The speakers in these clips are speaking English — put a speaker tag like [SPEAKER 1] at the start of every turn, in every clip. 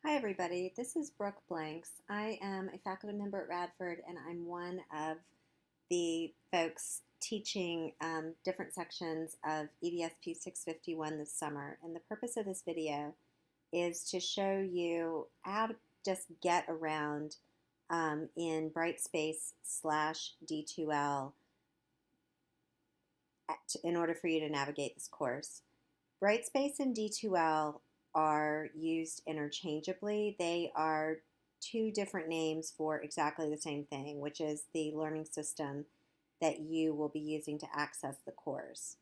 [SPEAKER 1] Hi everybody, this is Brooke Blanks. I am a faculty member at Radford and I'm one of the folks teaching different sections of EDSP 651 this summer. And the purpose of this video is to show you how to just get around in Brightspace / D2L in order for you to navigate this course. Brightspace and D2L are used interchangeably. They are two different names for exactly the same thing, which is the learning system that you will be using to access the course.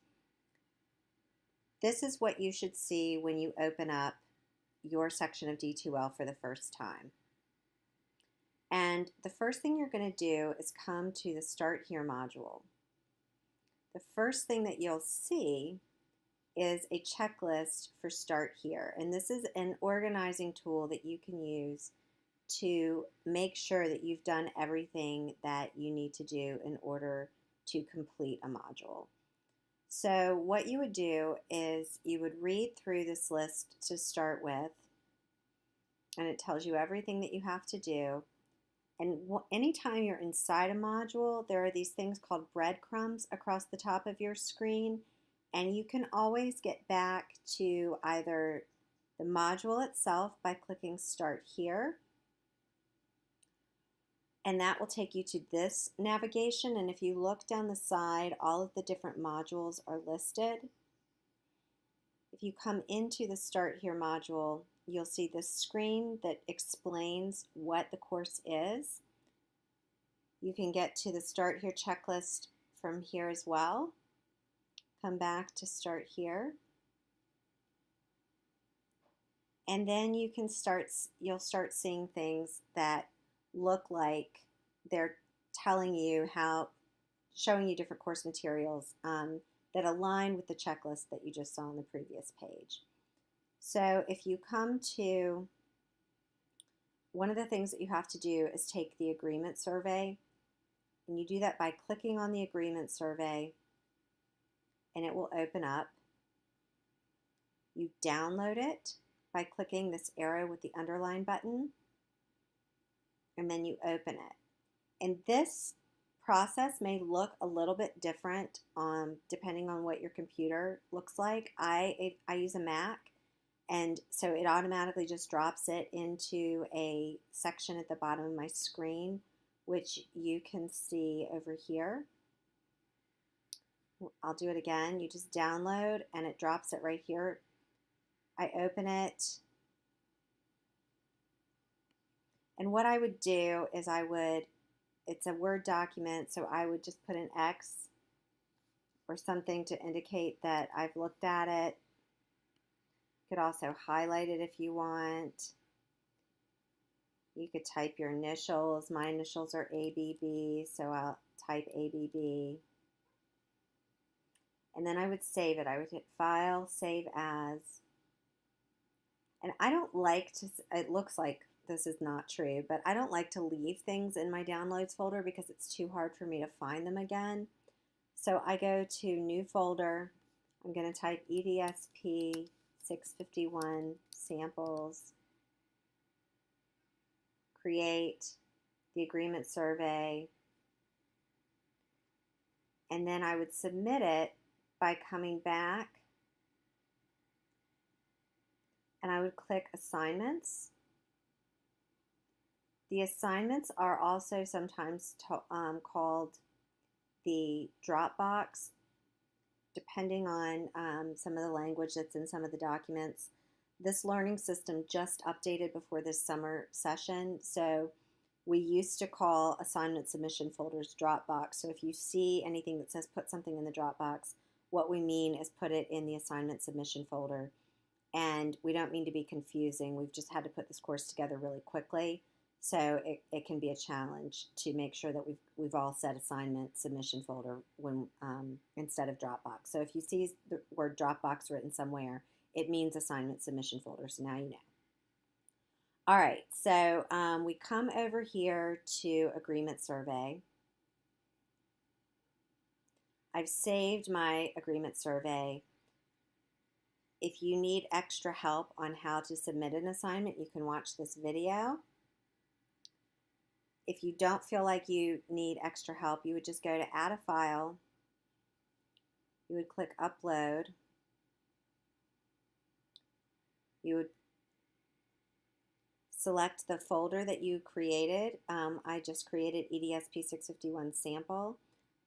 [SPEAKER 1] This is what you should see when you open up your section of D2L for the first time. And the first thing you're going to do is come to the Start Here module. The first thing that you'll see is a checklist for Start Here. And this is an organizing tool that you can use to make sure that you've done everything that you need to do in order to complete a module. So what you would do is you would read through this list to start with, and it tells you everything that you have to do. And anytime you're inside a module, there are these things called breadcrumbs across the top of your screen, and you can always get back to either the module itself by clicking Start Here, and that will take you to this navigation. And if you look down the side, all of the different modules are listed. If you come into the Start Here module, you'll see this screen that explains what the course is. You can get to the Start Here checklist from here as well. Come back to Start Here. And then you'll start seeing things that look like they're telling you showing you different course materials that align with the checklist that you just saw on the previous page. So if you come to, one of the things that you have to do is take the agreement survey, and you do that by clicking on the agreement survey, and it will open up. You download it by clicking this arrow with the underline button, and then you open it. And this process may look a little bit different depending on what your computer looks like. I use a Mac, and so it automatically just drops it into a section at the bottom of my screen, which you can see over here. I'll do it again. You just download and it drops it right here. I open it. And what I would do is it's a Word document, so I would just put an X or something to indicate that I've looked at it. You could also highlight it if you want. You could type your initials. My initials are ABB, so I'll type ABB. And then I would save it. I would hit File, Save As. And I don't like to, it looks like this is not true, but I don't like to leave things in my downloads folder because it's too hard for me to find them again. So I go to New Folder. I'm going to type EDSP 651 Samples, create the agreement survey, and then I would submit it by coming back, and I would click Assignments. The assignments are also sometimes called the Dropbox, depending on some of the language that's in some of the documents. This learning system just updated before this summer session, so we used to call assignment submission folders Dropbox. So if you see anything that says put something in the Dropbox, what we mean is put it in the assignment submission folder. And we don't mean to be confusing. We've just had to put this course together really quickly. So it can be a challenge to make sure that we've all set assignment submission folder when instead of Dropbox. So if you see the word Dropbox written somewhere, it means assignment submission folder. So now you know. All right, so we come over here to agreement survey. I've saved my agreement survey. If you need extra help on how to submit an assignment, you can watch this video. If you don't feel like you need extra help, you would just go to add a file. You would click upload. You would select the folder that you created. I just created EDSP 651 sample.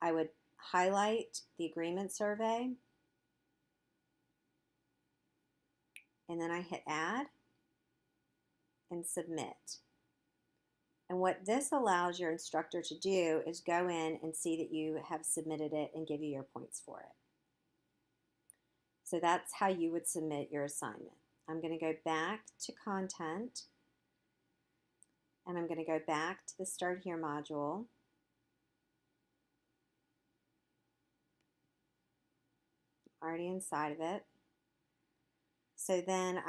[SPEAKER 1] I would highlight the agreement survey, and then I hit add and submit. And what this allows your instructor to do is go in and see that you have submitted it and give you your points for it. So that's how you would submit your assignment. I'm going to go back to content, and I'm going to go back to the Start Here module. Already inside of it. So then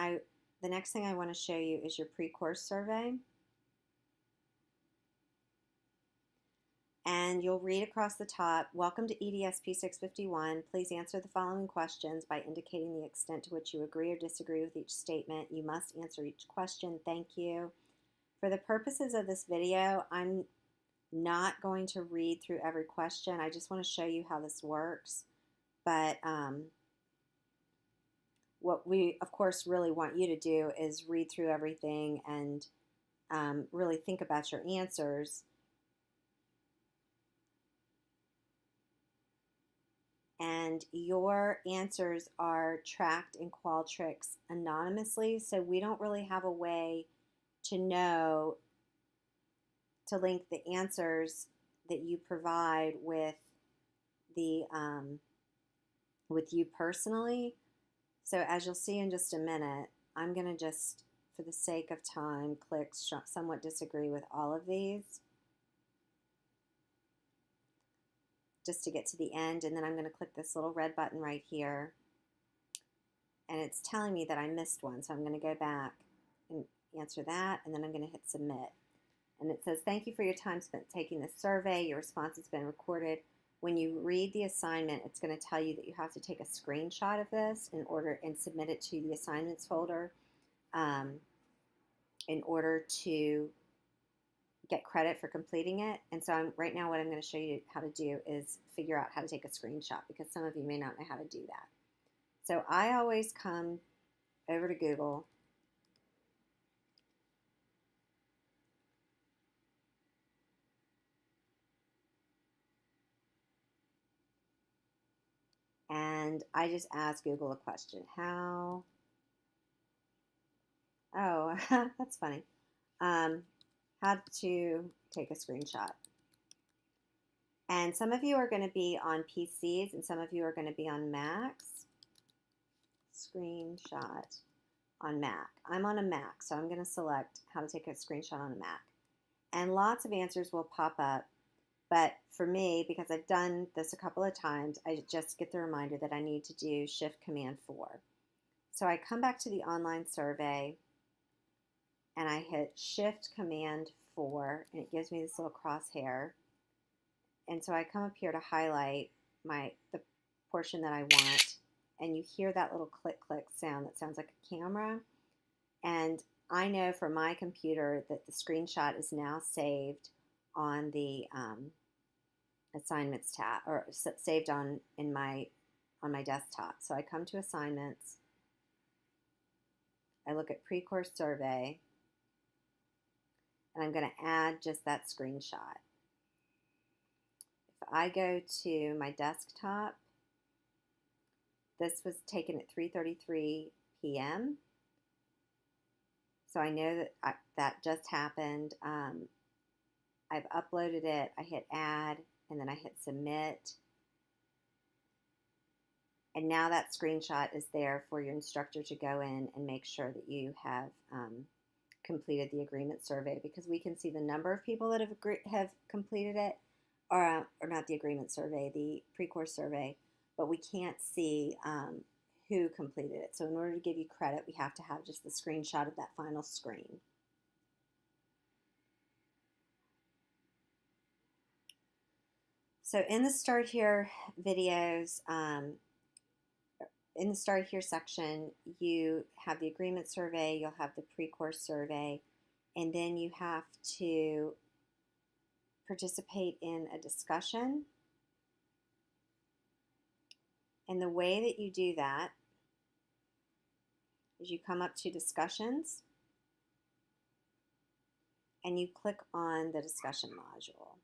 [SPEAKER 1] the next thing I want to show you is your pre-course survey. And you'll read across the top, welcome to EDSP 651. Please answer the following questions by indicating the extent to which you agree or disagree with each statement. You must answer each question. Thank you. For the purposes of this video, I'm not going to read through every question. I just want to show you how this works. But what we, of course, really want you to do is read through everything and really think about your answers. And your answers are tracked in Qualtrics anonymously, so we don't really have a way to know to link the answers that you provide with the with you personally. So as you'll see in just a minute, I'm going to just, for the sake of time, click somewhat disagree with all of these, just to get to the end, and then I'm going to click this little red button right here, and it's telling me that I missed one, so I'm going to go back and answer that, and then I'm going to hit submit. And it says, thank you for your time spent taking this survey. Your response has been recorded. When you read the assignment, it's going to tell you that you have to take a screenshot of this in order and submit it to the assignments folder in order to get credit for completing it. And so right now what I'm going to show you how to do is figure out how to take a screenshot, because some of you may not know how to do that. So I always come over to Google, and I just ask Google a question. How, oh, that's funny. How to take a screenshot. And some of you are going to be on PCs and some of you are going to be on Macs. Screenshot on Mac. I'm on a Mac, so I'm going to select how to take a screenshot on a Mac. And lots of answers will pop up. But for me, because I've done this a couple of times, I just get the reminder that I need to do Shift Command 4. So I come back to the online survey and I hit Shift Command 4, and it gives me this little crosshair. And so I come up here to highlight the portion that I want, and you hear that little click click sound that sounds like a camera. And I know from my computer that the screenshot is now saved on the assignments tab, or saved on my desktop. So I come to assignments, I look at pre-course survey, and I'm going to add just that screenshot. If I go to my desktop, this was taken at 3:33 p.m. So I know that that just happened. I've uploaded it. I hit add, and then I hit submit. And now that screenshot is there for your instructor to go in and make sure that you have completed the agreement survey, because we can see the number of people that have completed it, or not the agreement survey, the pre-course survey, but we can't see who completed it. So in order to give you credit, we have to have just the screenshot of that final screen. So in the Start Here videos, in the Start Here section, you have the agreement survey, you'll have the pre-course survey, and then you have to participate in a discussion. And the way that you do that is you come up to discussions and you click on the discussion module.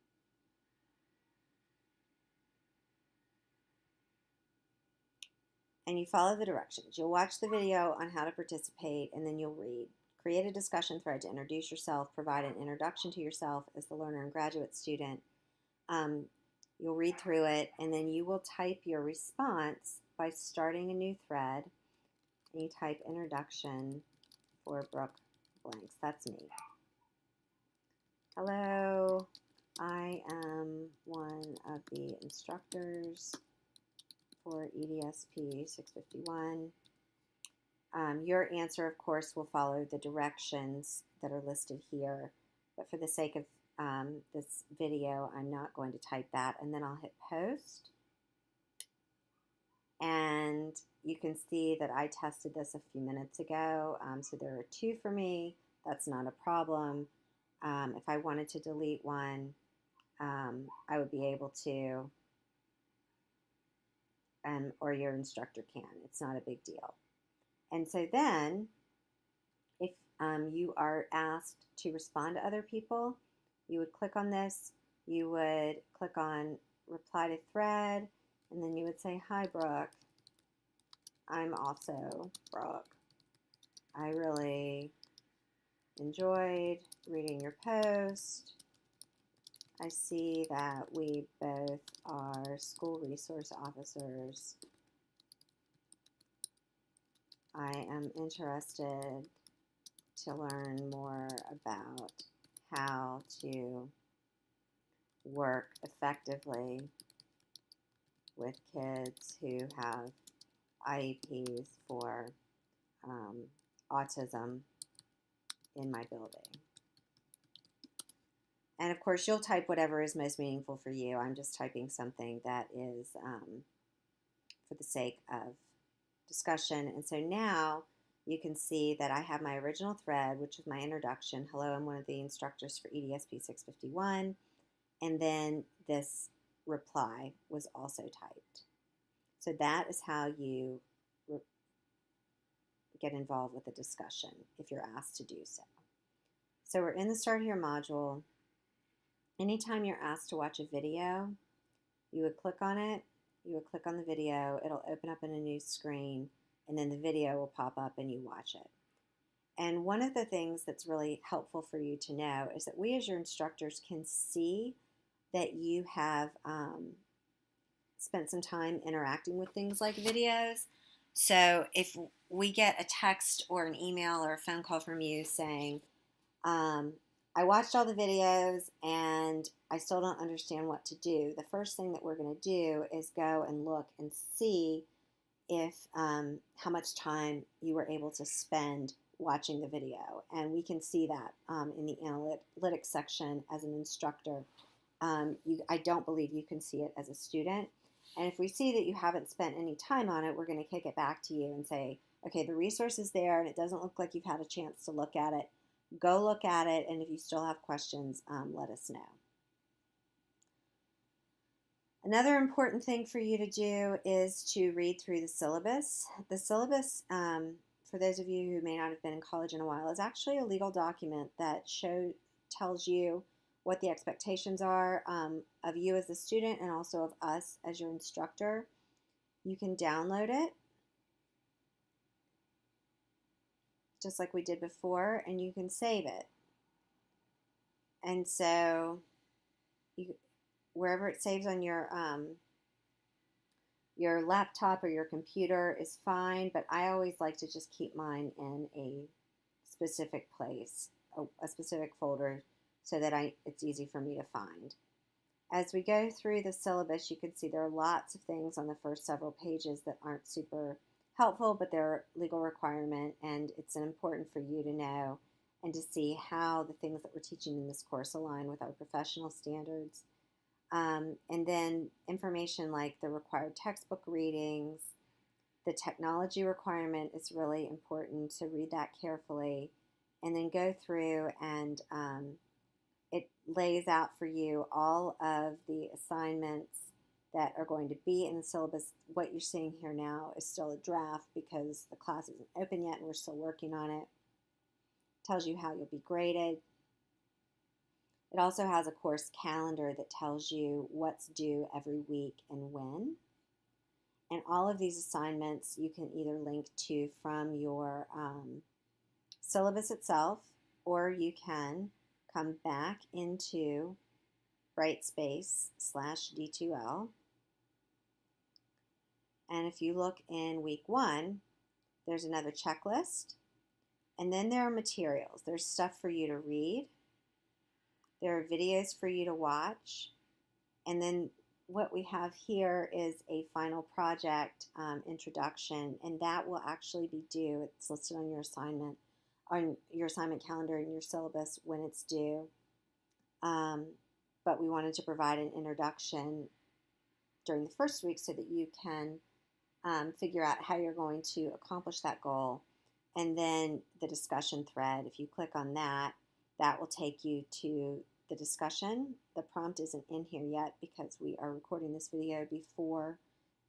[SPEAKER 1] And you follow the directions. You'll watch the video on how to participate, and then you'll read. Create a discussion thread to introduce yourself, provide an introduction to yourself as the learner and graduate student. You'll read through it, and then you will type your response by starting a new thread, and you type introduction for Brooke Blanks. That's me. Hello, I am one of the instructors for EDSP 651. Your answer, of course, will follow the directions that are listed here, but for the sake of this video, I'm not going to type that, and then I'll hit post. And you can see that I tested this a few minutes ago, so there are 2 for me. That's not a problem. If I wanted to delete one, I would be able to, or your instructor can. It's not a big deal. And so then, if you are asked to respond to other people, you would click on this, you would click on reply to thread, and then you would say, hi Brooke, I'm also Brooke. I really enjoyed reading your post. I see that we both are school resource officers. I am interested to learn more about how to work effectively with kids who have IEPs for autism in my building. And of course, you'll type whatever is most meaningful for you. I'm just typing something that is for the sake of discussion. And so now you can see that I have my original thread, which is my introduction. Hello, I'm one of the instructors for EDSP 651. And then this reply was also typed. So that is how you get involved with the discussion if you're asked to do so. So we're in the Start Here module. Anytime you're asked to watch a video, you would click on it, you would click on the video, it'll open up in a new screen, and then the video will pop up and you watch it. And one of the things that's really helpful for you to know is that we as your instructors can see that you have spent some time interacting with things like videos. So if we get a text or an email or a phone call from you saying, I watched all the videos and I still don't understand what to do, the first thing that we're going to do is go and look and see if how much time you were able to spend watching the video. And we can see that in the analytics section as an instructor. I don't believe you can see it as a student. And if we see that you haven't spent any time on it, we're going to kick it back to you and say, okay, the resource is there and it doesn't look like you've had a chance to look at it. Go look at it, and if you still have questions, let us know. Another important thing for you to do is to read through the syllabus. The syllabus, for those of you who may not have been in college in a while, is actually a legal document that tells you what the expectations are of you as a student and also of us as your instructor. You can download it, just like we did before, and you can save it. And so wherever it saves on your laptop or your computer is fine, but I always like to just keep mine in a specific place, a specific folder, so that it's easy for me to find. As we go through the syllabus, you can see there are lots of things on the first several pages that aren't super helpful, but they're legal requirement, and it's important for you to know and to see how the things that we're teaching in this course align with our professional standards. And then information like the required textbook readings, The technology requirement is really important, to read that carefully and then go through and it lays out for you all of the assignments that are going to be in the syllabus. What you're seeing here now is still a draft because the class isn't open yet and we're still working on it. It tells you how you'll be graded. It also has a course calendar that tells you what's due every week and when. And all of these assignments you can either link to from your syllabus itself, or you can come back into Brightspace/D2L. And if you look in week 1, there's another checklist. And then there are materials. There's stuff for you to read. There are videos for you to watch. And then what we have here is a final project introduction, and that will actually be due. It's listed on your assignment calendar in your syllabus when it's due. But we wanted to provide an introduction during the first week so that you can figure out how you're going to accomplish that goal. And then the discussion thread, if you click on that, that will take you to the discussion. The prompt isn't in here yet because we are recording this video before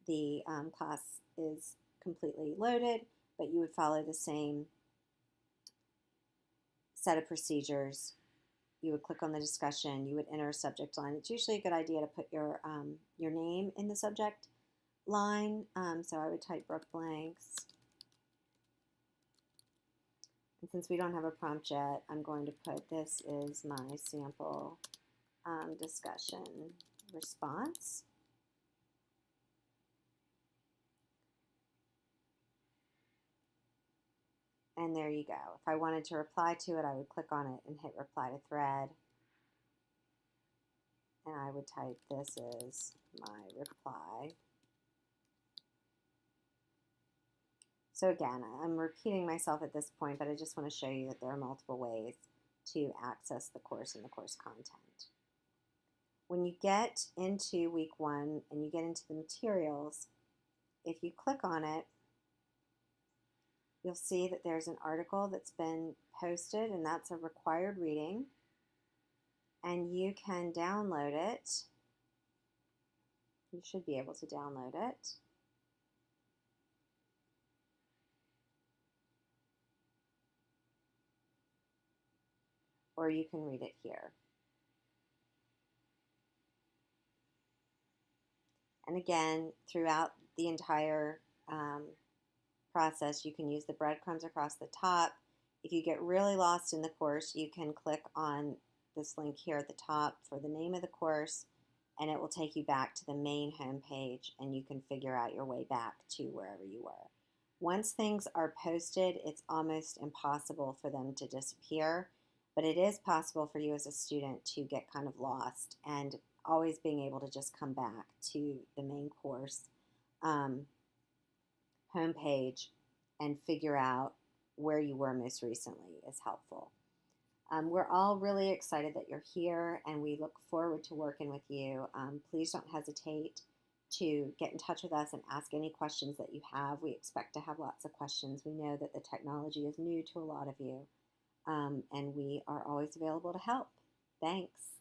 [SPEAKER 1] the class is completely loaded, but you would follow the same set of procedures. You would click on the discussion, you would enter a subject line. It's usually a good idea to put your name in the subject line, so I would type Brooke Blanks. And since we don't have a prompt yet, I'm going to put, this is my sample discussion response. And there you go. If I wanted to reply to it, I would click on it and hit reply to thread. And I would type, this is my reply. So again, I'm repeating myself at this point, but I just want to show you that there are multiple ways to access the course and the course content. When you get into week 1 and you get into the materials, if you click on it, you'll see that there's an article that's been posted, and that's a required reading. And you can download it. You should be able to download it. Or you can read it here. And again, throughout the entire process, you can use the breadcrumbs across the top. If you get really lost in the course, you can click on this link here at the top for the name of the course, and it will take you back to the main home page, and you can figure out your way back to wherever you were. Once things are posted, it's almost impossible for them to disappear, but it is possible for you as a student to get kind of lost, and always being able to just come back to the main course homepage and figure out where you were most recently is helpful. We're all really excited that you're here, and we look forward to working with you. Please don't hesitate to get in touch with us and ask any questions that you have. We expect to have lots of questions. We know that the technology is new to a lot of you, and we are always available to help. Thanks.